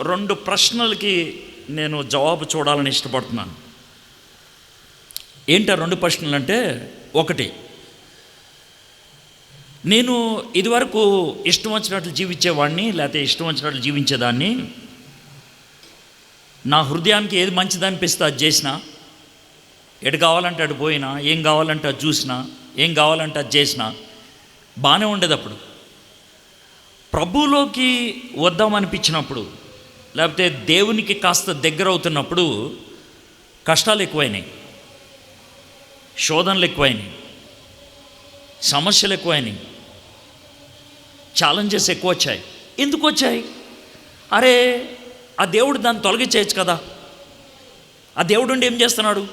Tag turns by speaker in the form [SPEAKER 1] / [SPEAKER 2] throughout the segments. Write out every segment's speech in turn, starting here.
[SPEAKER 1] రెండు ప్రశ్నలకి నేను జవాబు చూడాలని ఇష్టపడుతున్నాను. ఏంటా రెండు ప్రశ్నలు అంటే, ఒకటి, నేను ఇదివరకు ఇష్టం వచ్చినట్లు జీవించేవాడిని, లేకపోతే ఇష్టం వచ్చినట్లు జీవించేదాన్ని. నా హృదయానికి ఏది మంచిది అనిపిస్తే అది చేసిన, ఎటు కావాలంటే అటు పోయినా, ఏం కావాలంటే అది చూసినా, ఏం కావాలంటే అది చేసిన, బాగానే ఉండేది. అప్పుడు ప్రభువులోకి వద్దామనిపించినప్పుడు, లేకపోతే దేవునికి కాస్త దగ్గర అవుతున్నప్పుడు కష్టాలు ఎక్కువైనాయి, శోధనలు ఎక్కువైనాయి, సమస్యలు ఎక్కువైనాయి, ఛాలెంజెస్ ఎక్కువ వచ్చాయి. ఎందుకు వచ్చాయి? అరే, ఆ దేవుడు దాన్ని తొలగించేయచ్చు కదా. ఆ దేవుడు ఉండి ఏం చేస్తున్నాడు?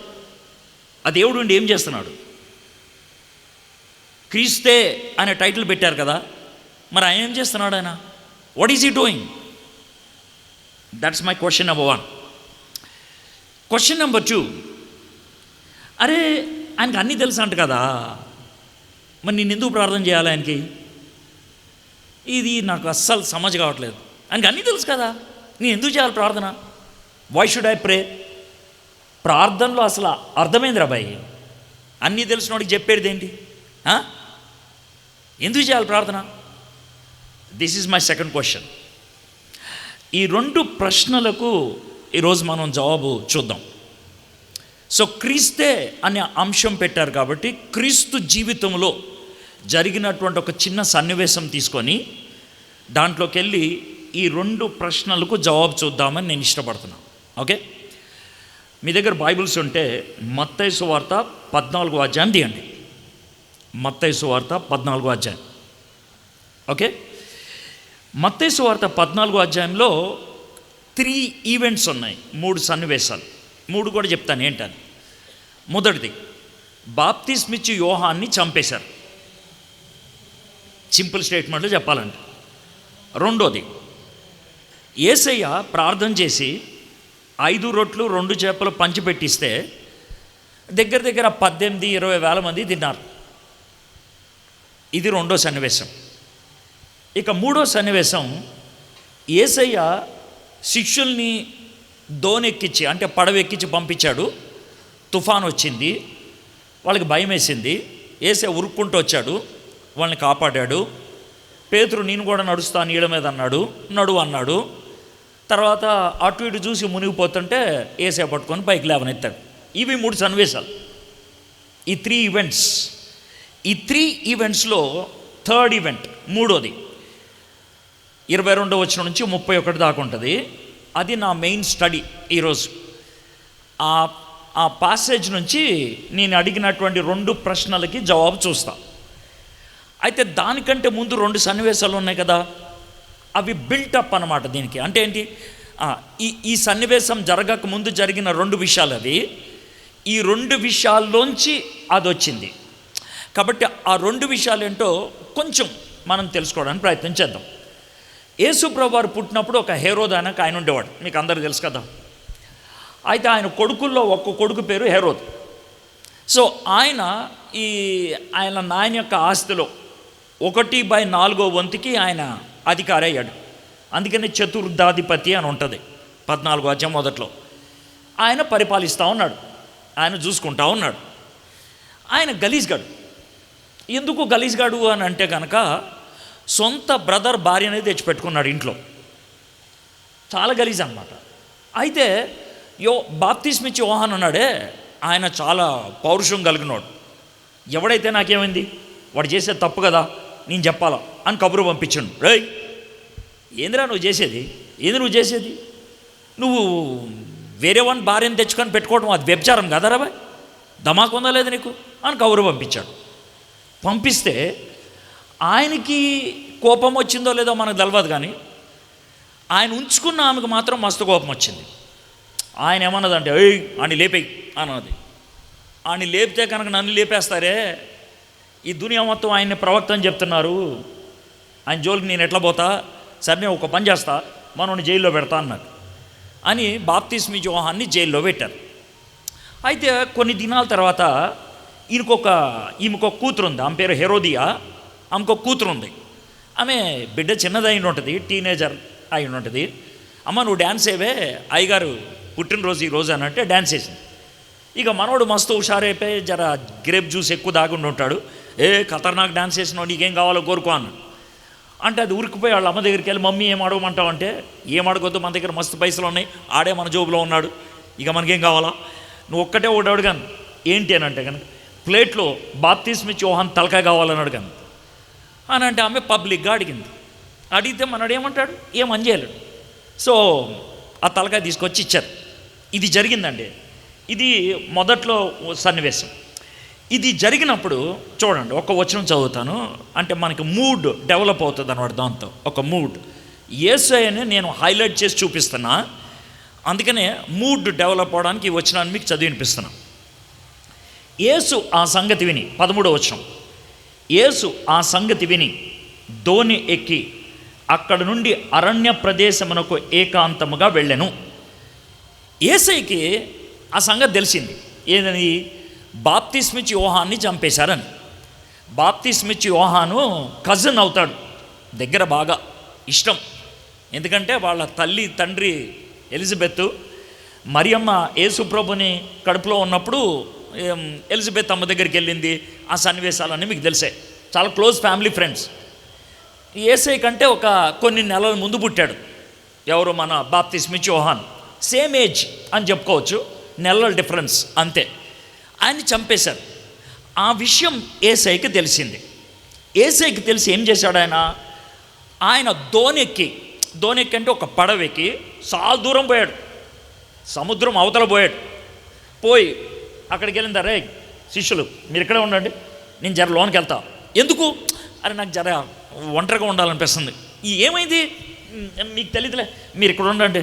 [SPEAKER 1] ఆ దేవుడు ఉండి ఏం చేస్తున్నాడు? క్రీస్తే అనే టైటిల్ పెట్టారు కదా, మరి ఆయన ఏం చేస్తున్నాడు? ఆయన what is he doing? That's my question number 1. Question number 2, అరే ఆయనకి అన్నీ తెలుసు అంట కదా, మరి నేను ఎందుకు ప్రార్థన చేయాలి ఆయనకి? ఇది నాకు అస్సలు సమజ్ కావట్లేదు. ఆయనకి అన్నీ తెలుసు కదా, నేను ఎందుకు చేయాలి ప్రార్థన? Why should I pray? ప్రార్థనలో అసలు అర్థమైందిరా బాయ్, అన్నీ తెలిసిన వాడికి చెప్పేది ఏంటి? ఎందుకు చేయాలి ప్రార్థన? This is my second question. ఈ రెండు ప్రశ్నలకు ఈరోజు మనం జవాబు చూద్దాం. సో క్రీస్తే అనే అంశం పెట్టారు కాబట్టి, క్రీస్తు జీవితంలో జరిగినటువంటి ఒక చిన్న సన్నివేశం తీసుకొని దాంట్లోకి వెళ్ళి ఈ రెండు ప్రశ్నలకు జవాబు చూద్దామని నేను ఇష్టపడుతున్నాను. ఓకే, మీ దగ్గర బైబిల్స్ ఉంటే మత్తయి సువార్త 14వ అధ్యాయం తీయండి. మత్తయి సువార్త 14వ అధ్యాయం. ఓకే, మత్తయి సువార్త 14వ అధ్యాయంలో 3 ఈవెంట్స్ ఉన్నాయి, 3 సన్నివేశాలు. 3 కూడా చెప్తాను ఏంటని. మొదటిది, బాప్తిస్మిచ్చి యోహాన్ని చంపేశారు, సింపుల్ స్టేట్మెంట్లో చెప్పాలంటే. రెండోది, యేసయ్య ప్రార్థన చేసి 5 రొట్లు 2 చేపలు పంచిపెట్టిస్తే దగ్గర దగ్గర 18-20 వేల మంది తిన్నారు. ఇది రెండో సన్నివేశం. ఇక మూడో సన్నివేశం, యేసయ్య శిష్యుల్ని దోనెక్కించి, అంటే పడవెక్కించి పంపించాడు. తుఫాన్ వచ్చింది, వాళ్ళకి భయం వేసింది. యేసయ్య ఉరుక్కుంటూ వచ్చాడు, వాళ్ళని కాపాడాడు. పేతురు నేను కూడా నడుస్తా నీళ్ళ మీద అన్నాడు, నడువు అన్నాడు. తర్వాత అటు ఇటు చూసి మునిగిపోతుంటే యేసయ్య పట్టుకొని పైకి లేవనెత్తాడు. ఇవి 3 సన్నివేశాలు, ఈ 3 ఈవెంట్స్. ఈ 3 ఈవెంట్స్లో థర్డ్ ఈవెంట్, మూడోది, 22వ వచనం నుంచి 31 దాకా ఉంటుంది. అది నా మెయిన్ స్టడీ ఈరోజు. ఆ పాసేజ్ నుంచి నేను అడిగినటువంటి 2 ప్రశ్నలకి జవాబు చూస్తా. అయితే దానికంటే ముందు 2 సన్నివేశాలు ఉన్నాయి కదా, అవి బిల్టప్ అన్నమాట దీనికి. అంటే ఏంటి? ఈ సన్నివేశం జరగక ముందు జరిగిన 2 విషయాలు అవి. ఈ 2 విషయాల్లోంచి అది వచ్చింది. కాబట్టి ఆ 2 విషయాలు ఏంటో కొంచెం మనం తెలుసుకోవడానికి ప్రయత్నం చేద్దాం. యేసు ప్రభువు వారు పుట్టినప్పుడు ఒక హేరోదు అనే ఆయన ఉండేవాడు, మీకు అందరికీ తెలుసు కదా. అయితే ఆయన కొడుకుల్లో ఒక్క కొడుకు పేరు హేరోదు. సో ఆయన నాయన యొక్క ఆస్తిలో 1/4 వంతుకి ఆయన అధికారి అయ్యాడు. అందుకని చతుర్థాధిపతి అని ఉంటుంది 14వ అధ్యాయం మొదట్లో. ఆయన పరిపాలిస్తూ ఉన్నాడు, ఆయన చూసుకుంటూ ఉన్నాడు. ఆయన గలీజ్గాడు. ఎందుకు గలీజ్గాడు అని అంటే కనుక, సొంత బ్రదర్ భార్య అనేది తెచ్చిపెట్టుకున్నాడు ఇంట్లో. చాలా గలీజ్ అన్నమాట. అయితే బాప్తిస్మిచ్చి యోహాన్ అన్నాడే, ఆయన చాలా పౌరుషం కలిగినోడు. ఎవడైతే నాకేమైంది, వాడు చేసేది తప్పు కదా, నేను చెప్పాలా అని కబురు పంపించాడు. రేయ్, ఏందిరా నువ్వు చేసేది? నువ్వు చేసేది? నువ్వు వేరే వాడిని భార్యను తెచ్చుకొని పెట్టుకోవడం అది వ్యభిచారం కదా రా బాయ్, ధమాకు ఉందా లేదు నీకు అని కబురు పంపించాడు. పంపిస్తే ఆయనకి కోపం వచ్చిందో లేదో మనకు తెలియదు, కానీ ఆయన ఉంచుకున్న ఆమెకు మాత్రం మస్తు కోపం వచ్చింది. ఆయన ఏమన్నదంటే, ఏయ్ అని లేపేయి అన్నది. ఆయన లేపితే కనుక నన్ను లేపేస్తారే, ఈ దునియా మొత్తం ఆయన్ని ప్రవక్త అని చెప్తున్నారు, ఆయన జోలికి నేను ఎట్లా పోతా, సరే నేను ఒక పని చేస్తా, మనల్ని జైల్లో పెడతా అన్నాడు అని బాప్తిస్మిచ్చి యోహాన్ని జైల్లో పెట్టారు. అయితే కొన్ని దినాల తర్వాత ఈమెకు ఒక కూతురు ఉంది, ఆమె పేరు హెరోదియా. ఆమెకు ఒక కూతురు ఉంది. ఆమె బిడ్డ చిన్నది అయి ఉంటుంది, టీనేజర్ అయి ఉంటుంది. అమ్మ నువ్వు డ్యాన్స్ వేవే, అయ్యగారు పుట్టినరోజు ఈరోజు అని అంటే డ్యాన్స్ వేసింది. ఇక మనోడు మస్తు హుషారైపోయి జర గ్రేప్ జ్యూస్ ఎక్కువ దాగుండి ఉంటాడు. ఖతర్నాక్ డ్యాన్స్ వేసినావు, నీకేం కావాలో కోరుకో అన్నాడు. అంటే అది ఉరికిపోయి వాళ్ళ అమ్మ దగ్గరికి వెళ్ళి, మమ్మీ ఏం అడగమంటావు అంటే, ఏం అడగొద్దు, మన దగ్గర మస్తు పైసలు ఉన్నాయి, ఆడే మన జోబులో ఉన్నాడు, ఇక మనకేం కావాలా, నువ్వు ఒక్కటే ఒకటి అడుగాను. ఏంటి అని అంటే కనుక ప్లేట్లో బాప్తిస్మా యోహాన్ తలకాయ కావాలని అడిగాను అని అంటే ఆమె పబ్లిక్గా అడిగింది. అడిగితే మనడు ఏమంటాడు, ఏం చేయలేడు. సో ఆ తలకాయ తీసుకొచ్చి ఇచ్చారు. ఇది జరిగిందండి. ఇది మొదట్లో సన్నివేశం. ఇది జరిగినప్పుడు చూడండి, ఒక వచనం చదువుతాను, అంటే మనకి మూడ్ డెవలప్ అవుతుంది అన్నమాట. దాంతో ఒక మూడ్ యేసయ్యని నేను హైలైట్ చేసి చూపిస్తున్నా, అందుకనే మూడ్ డెవలప్ అవడానికి ఈ వచనాన్ని మీకు చదివి వినిపిస్తున్నా. యేసు ఆ సంగతి విని, 13వ వచనం, యేసు ఆ సంగతి విని దోణి ఎక్కి అక్కడ నుండి అరణ్య ప్రదేశమునకు ఏకాంతముగా వెళ్ళెను. యేసయ్యకి ఆ సంగతి తెలిసింది. ఏదని? బాప్తిస్మా యోహాన్ని చంపేశారని. బాప్తిస్మా యోహాను కజిన్ అవుతాడు, దగ్గర బాగా ఇష్టం. ఎందుకంటే వాళ్ళ తల్లి తండ్రి ఎలిజబెత్, మరియమ్మ యేసుప్రభుని కడుపులో ఉన్నప్పుడు ఎలిజబెత్ అమ్మ దగ్గరికి వెళ్ళింది. ఆ సన్నివేశాలన్నీ మీకు తెలిసాయి. చాలా క్లోజ్ ఫ్యామిలీ ఫ్రెండ్స్. యేసయ్య కంటే ఒక కొన్ని నెలల ముందు పుట్టాడు ఎవరు, మన బాప్తిస్మా యోహాన్. సేమ్ ఏజ్ అని చెప్పుకోవచ్చు, నెలల డిఫరెన్స్ అంతే. ఆయన్ని చంపేశారు. ఆ విషయం యేసయ్యకి తెలిసింది. యేసయ్యకి తెలిసి ఏం చేశాడు ఆయన దోణెక్కి అంటే ఒక పడవెక్కి చాలా దూరం పోయాడు, సముద్రం అవతల పోయాడు. పోయి అక్కడికి వెళ్ళిందా, రే శిష్యులు మీరు ఇక్కడే ఉండండి, నేను జర లోనికి వెళ్తా. ఎందుకు? అరే నాకు జర ఒంటరిగా ఉండాలనిపిస్తుంది. ఏమైంది మీకు తెలియదులే, మీరు ఇక్కడ ఉండండి,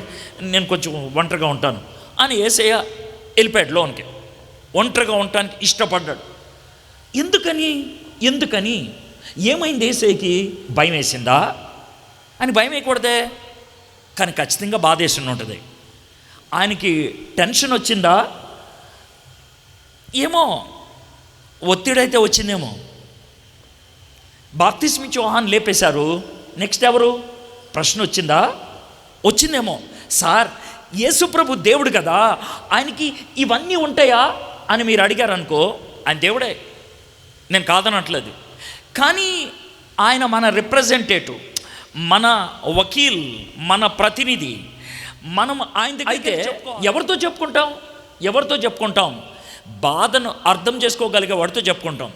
[SPEAKER 1] నేను కొంచెం ఒంటరిగా ఉంటాను అని యేసయ్య వెళ్ళిపోయాడు లోనికి. ఒంటరిగా ఉండటానికి ఇష్టపడ్డాడు. ఎందుకని ఏమైంది? యేసయ్యకి భయం వేసిందా అని? భయం వేయకూడదే, కానీ ఖచ్చితంగా బాధ వేసి ఉంటుంది. ఆయనకి టెన్షన్ వచ్చిందా ఏమో, ఒత్తిడైతే వచ్చిందేమో. బాప్తిస్మా యోహాన్ లేపేశారు, నెక్స్ట్ ఎవరు? ప్రశ్న వచ్చిందేమో. సార్ యేసుప్రభు దేవుడు కదా, ఆయనకి ఇవన్నీ ఉంటాయా అని మీరు అడిగారనుకో, ఆయన దేవుడే, నేను కాదనట్లేదు. కానీ ఆయన మన రిప్రజెంటేటివ్, మన వకీల్, మన ప్రతినిధి. మనం ఆయన దగ్గర ఎవరితో చెప్పుకుంటాం? బాధను అర్థం చేసుకోగలిగే వాడితో చెప్పుకుంటాం.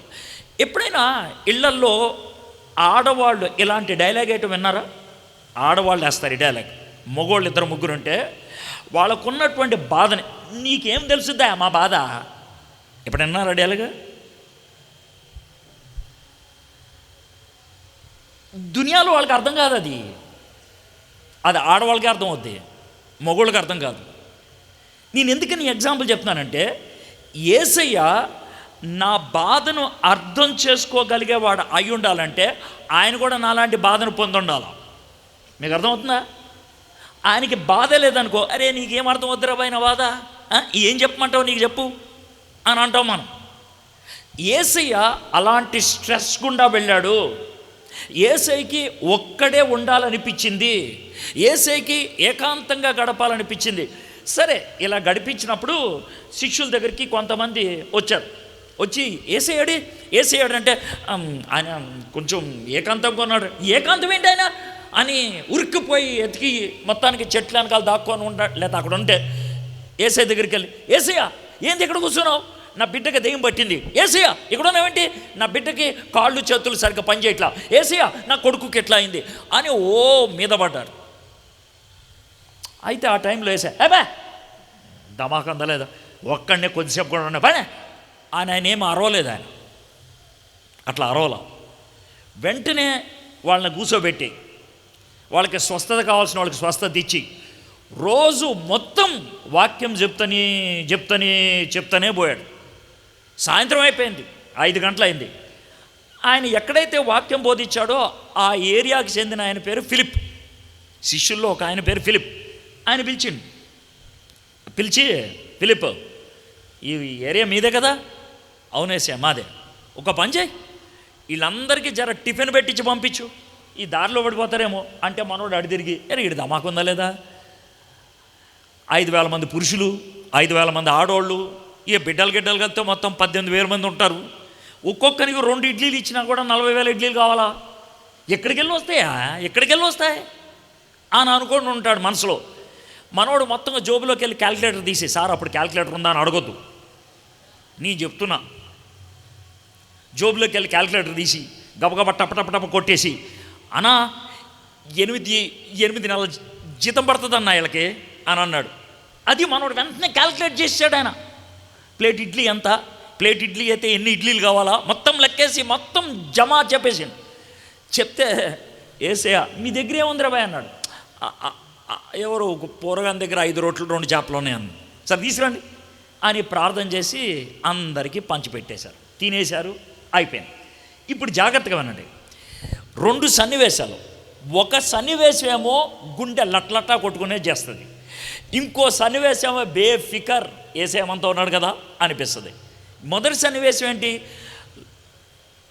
[SPEAKER 1] ఎప్పుడైనా ఇళ్లల్లో ఆడవాళ్ళు ఇలాంటి డైలాగ్ అయితే విన్నారా? ఆడవాళ్ళు వేస్తారు ఈ డైలాగ్. మగవాళ్ళు 2-3 ఉంటే వాళ్ళకున్నటువంటి బాధని, నీకేం తెలుసుద్దా మా బాధ, ఇప్పుడు విన్నారా డైలాగ్? దునియాలో వాళ్ళకి అర్థం కాదు. అది ఆడవాళ్ళకి అర్థం అవుద్ది, మగవాళ్ళకి అర్థం కాదు. నేను ఎందుకని ఎగ్జాంపుల్ చెప్తున్నానంటే, యేసయ్య నా బాధను అర్థం చేసుకోగలిగేవాడు అయి ఉండాలంటే ఆయన కూడా నాలాంటి బాధను పొంది ఉండాలి. మీకు అర్థమవుతుందా? ఆయనకి బాధ లేదనుకో, అరే నీకేం అర్థం వద్దురా పైన బాధ, ఏం చెప్పమంటావు, నీకు చెప్పు అని అంటాం మనం. యేసయ్య అలాంటి స్ట్రెస్ గుండా వెళ్ళాడు. యేసయ్యకి ఒక్కడే ఉండాలనిపించింది, యేసయ్యకి ఏకాంతంగా గడపాలనిపించింది. సరే, ఇలా గడిపించినప్పుడు శిష్యుల దగ్గరికి కొంతమంది వచ్చి ఏసయ్యాడు అంటే ఆయన కొంచెం ఏకాంతంగా ఉన్నాడు. ఏకాంతం ఏంటి ఆయన అని ఉరికిపోయి ఎతికి మొత్తానికి చెట్ల వెనకాల దాక్కొని ఉంటాడు. లేదా అక్కడ ఉంటే ఏసయ్య దగ్గరికి వెళ్ళి, ఏసయ్య ఏంది ఇక్కడ కూర్చున్నావు, నా బిడ్డకి దెయ్యం పట్టింది. ఏసయ్య ఇక్కడ ఉన్నావేంటి, నా బిడ్డకి కాళ్ళు చేతులు సరిగ్గా పనిచేయట్లా. ఏసయ్య నా కొడుకుకి ఎట్లా అయింది అని మీద పడ్డారు. అయితే ఆ టైంలో బా ధమాక్ అందలేదా, ఒక్కడనే కొద్దిసేపు కూడా ఉన్నా పనే ఆయన ఏం అరవలేదు. ఆయన అట్లా అరవలా. వెంటనే వాళ్ళని కూర్చోబెట్టి వాళ్ళకి స్వస్థత కావాల్సిన వాళ్ళకి స్వస్థత ఇచ్చి రోజు మొత్తం వాక్యం చెప్తానే పోయాడు. సాయంత్రం అయిపోయింది, 5 గంటలు అయింది. ఆయన ఎక్కడైతే వాక్యం బోధించాడో ఆ ఏరియాకి చెందిన ఆయన పేరు ఫిలిప్. శిష్యుల్లో ఒక ఆయన పేరు ఫిలిప్. ఆయన పిలిచి ఫిలిప్, ఈ ఏరియా మీదే కదా? అవునేసా మాదే. ఒక పని చేయి, వీళ్ళందరికీ జర టిఫిన్ పెట్టించి పంపించు, ఈ దారిలో పడిపోతారేమో అంటే మనోడు అడి తిరిగి, ఈడు ధమాకుందా లేదా, 5,000 మంది పురుషులు, 5,000 మంది ఆడవాళ్ళు, ఏ బిడ్డలు కలిపితే మొత్తం 18,000 మంది ఉంటారు. ఒక్కొక్కరికి 2 ఇడ్లీలు ఇచ్చినా కూడా 40,000 ఇడ్లీలు కావాలా? ఎక్కడికి వెళ్ళి వస్తాయి అని అనుకొని ఉంటాడు మనసులో. మనోడు మొత్తంగా జోబులోకి వెళ్ళి క్యాలిక్యులేటర్ తీసి, సార్ అప్పుడు క్యాలిక్యులేటర్ ఉందా అని అడగొద్దు, నేను చెప్తున్నా. జోబులోకి వెళ్ళి క్యాలిక్యులేటర్ తీసి గబగబ టప కొట్టేసి, అన్నా 8 నెలల జీతం పడుతుంది అన్న వీళ్ళకి అని అన్నాడు. అది మనోడు వెంటనే క్యాలిక్యులేట్ చేసాడు ఆయన. ప్లేట్ ఇడ్లీ ఎంత, ప్లేట్ ఇడ్లీ అయితే ఎన్ని ఇడ్లీలు కావాలా మొత్తం లెక్కేసి మొత్తం జమా చెప్పేసాను. చెప్తే ఏసయ్య మీ దగ్గర ఏముందిరా బాయ్ అన్నాడు. ఎవరు పోరగాని దగ్గర 5 రోట్లు 2 చేపలు ఉన్నాయి అన్న. సరే తీసుకురండి అని ప్రార్థన చేసి అందరికీ పంచిపెట్టేశారు, తినేశారు, అయిపోయింది. ఇప్పుడు జాగ్రత్తగా వినండి, 2 సన్నివేశాలు. ఒక సన్నివేశం ఏమో గుండె లట్లట్టా కొట్టుకునే చేస్తుంది, ఇంకో సన్నివేశం ఏమో బేఫికర్ ఏసేమంతా ఉన్నాడు కదా అనిపిస్తుంది. మొదటి సన్నివేశం ఏంటి?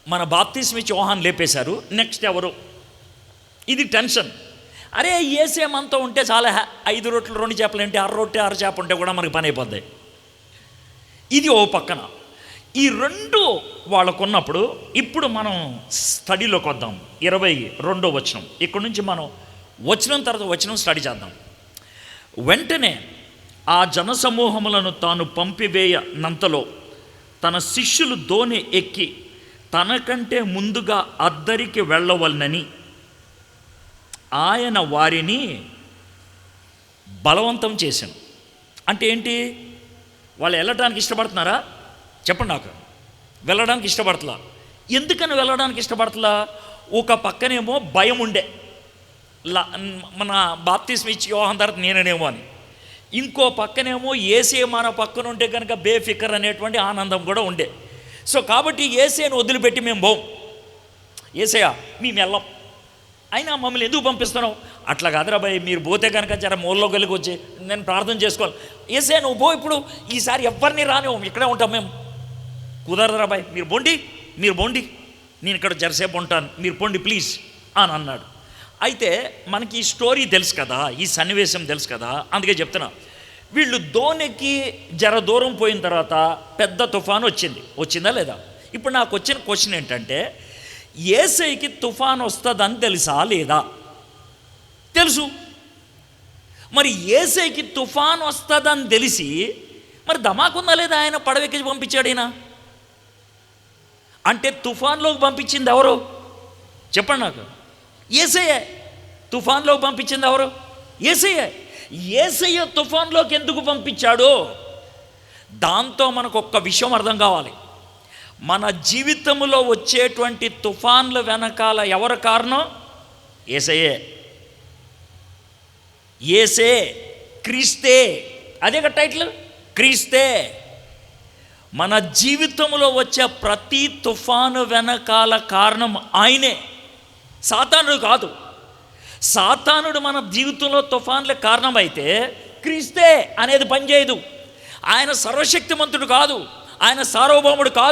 [SPEAKER 1] మన బాప్తిస్మ ఇచ్చి యోహాను లేపేశారు, నెక్స్ట్ ఎవరు? ఇది టెన్షన్. అరే ఏసేమంతా ఉంటే చాలా 5 రోట్లు 2 చేపలు ఏంటి, 6 రొట్టె 6 చేప ఉంటే కూడా మనకి పని అయిపోద్ది. ఇది ఓ పక్కన. ఈ 2 వాళ్ళకున్నప్పుడు ఇప్పుడు మనం స్టడీలోకి వద్దాం. 22వ వచనం, ఇక్కడ నుంచి మనం వచనం తర్వాత వచనం స్టడీ చేద్దాం. వెంటనే ఆ జనసమూహములను తాను పంపివేయనంతలో తన శిష్యులు దోణి ఎక్కి తనకంటే ముందుగా అద్దరికి వెళ్ళవలనని ఆయన వారిని బలవంతం చేశాను. అంటే ఏంటి? వాళ్ళు వెళ్ళడానికి ఇష్టపడుతున్నారా? చెప్పండి నాకు. వెళ్ళడానికి ఇష్టపడతలా. ఎందుకని వెళ్ళడానికి ఇష్టపడతలా? ఒక పక్కనేమో భయం ఉండే, మన బాప్తిస్మ ఇచ్చి యోహాను తర్వాత నేనేమో అని. ఇంకో పక్కనేమో ఏసే మన పక్కన ఉంటే కనుక బేఫికర్ అనేటువంటి ఆనందం కూడా ఉండే. సో కాబట్టి ఏసేను వదిలిపెట్టి మేము పోం, ఏసయ్య మేము వెళ్ళాం, అయినా మమ్మల్ని ఎందుకు పంపిస్తున్నావు? అట్లా కాదురా బాయ్, మీరు పోతే కనుక జర మూలలో కలిగి వచ్చి నేను ప్రార్థన చేసుకోవాలి. ఏసే నువ్వు పో, ఇప్పుడు ఈసారి ఎవరిని రానివ్వం, ఇక్కడే ఉంటాం మేము. కుదరదురా బాయ్, మీరు బోండి, నేను ఇక్కడ జరసేపు ఉంటాను, మీరు పోండి ప్లీజ్ అని అన్నాడు. అయితే మనకి ఈ స్టోరీ తెలుసు కదా, ఈ సన్నివేశం తెలుసు కదా, అందుకే చెప్తున్నా. వీళ్ళు దోణికి జర దూరం పోయిన తర్వాత పెద్ద తుఫాను వచ్చిందా లేదా? ఇప్పుడు నాకు వచ్చిన క్వశ్చన్ ఏంటంటే, యేసయ్యకి తుఫాను వస్తుందని తెలుసా లేదా? తెలుసు. మరి యేసయ్యకి తుఫాను వస్తుందని తెలిసి మరి ధమాకుందా లేదా? ఆయన పడవెక్కి పంపించాడు ఈయన. అంటే తుఫాన్లోకి పంపించింది ఎవరు చెప్పండి నాకు? యేసయ్యే. తుఫాన్లోకి పంపించింది ఎవరు? యేసయ్యే. యేసయ్య తుఫాన్లోకి ఎందుకు పంపించాడు? దాంతో మనకు ఒక్క విషయం అర్థం కావాలి. మన జీవితంలో వచ్చేటువంటి తుఫాన్ల వెనకాల ఎవరు కారణం? యేసయ్యే. యేసే, క్రీస్తే. అదే కదా టైటిల్, క్రీస్తే. మన జీవితంలో వచ్చే ప్రతి తుఫాను వెనకాల కారణం ఆయనే, సాతానుడు కాదు. సాతానుడు మన జీవితంలో తుఫాన్ల కారణమైతే క్రీస్తే అనేది పనిచేయదు. ఆయన సర్వశక్తిమంతుడు కాదు, ఆయన సార్వభౌముడు కాదు.